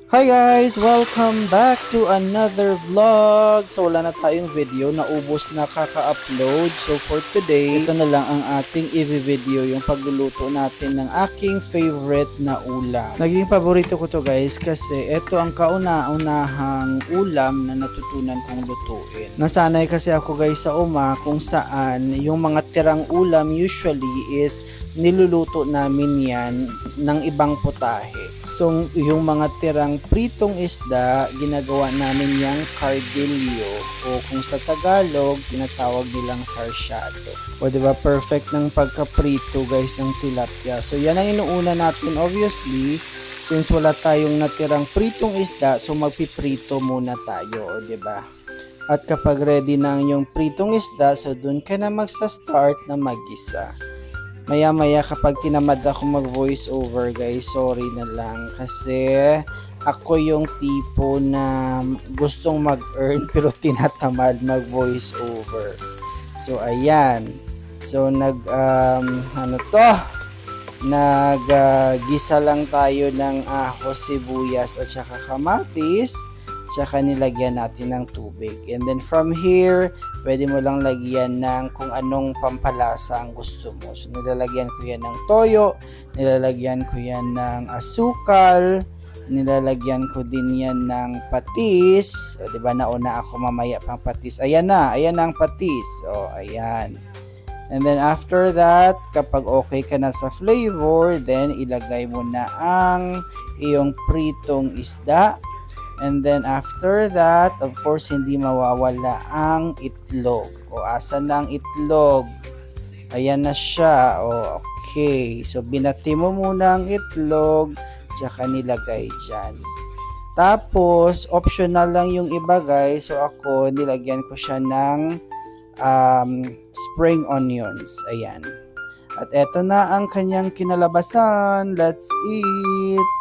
Hi guys! Welcome back to another vlog! So wala na tayong video, naubos na kaka-upload. So for today, ito na lang ang ating i-video, yung pagluluto natin ng aking favorite na ulam. Naging paborito ko to guys kasi ito ang kauna-unahang ulam na natutunan kong lutuin. Nasanay kasi ako guys sa uma kung saan yung mga tirang ulam usually is niluluto namin yan ng ibang putahe. So, yung mga tirang pritong isda, ginagawa namin yung cardillo o kung sa Tagalog, tinatawag nilang sarsyado. O diba, perfect ng pagkaprito guys ng tilapia. So, yan ang inuuna natin obviously. Since wala tayong natirang pritong isda, so magpiprito muna tayo, o diba? At kapag ready na yung pritong isda, so dun ka na magsa-start na mag-isa. Maya-maya kapag tinamad ako mag-voice over guys, sorry na lang kasi ako yung tipo na gustong mag-earn pero tinatamad mag-voice over. So ayan. So gisa lang tayo ng ahos, sibuyas at saka kamatis. Tsaka nilagyan natin ng tubig. And then from here, pwede mo lang lagyan ng kung anong pampalasa ang gusto mo. So nilalagyan ko yan ng toyo, nilalagyan ko yan ng asukal, nilalagyan ko din yan ng patis. O, diba nauna ako, mamaya pang patis. Ayan na ang patis. O, ayan. And then after that, kapag okay ka na sa flavor, then ilagay mo na ang iyong pritong isda. And then after that, of course, hindi mawawala ang itlog. O asan na ang itlog? Ayan na siya. O okay. So binati mo muna ang itlog, tsaka nilagay dyan. Tapos, optional lang yung iba guys. So ako, nilagyan ko siya ng spring onions. Ayan. At eto na ang kanyang kinalabasan. Let's eat!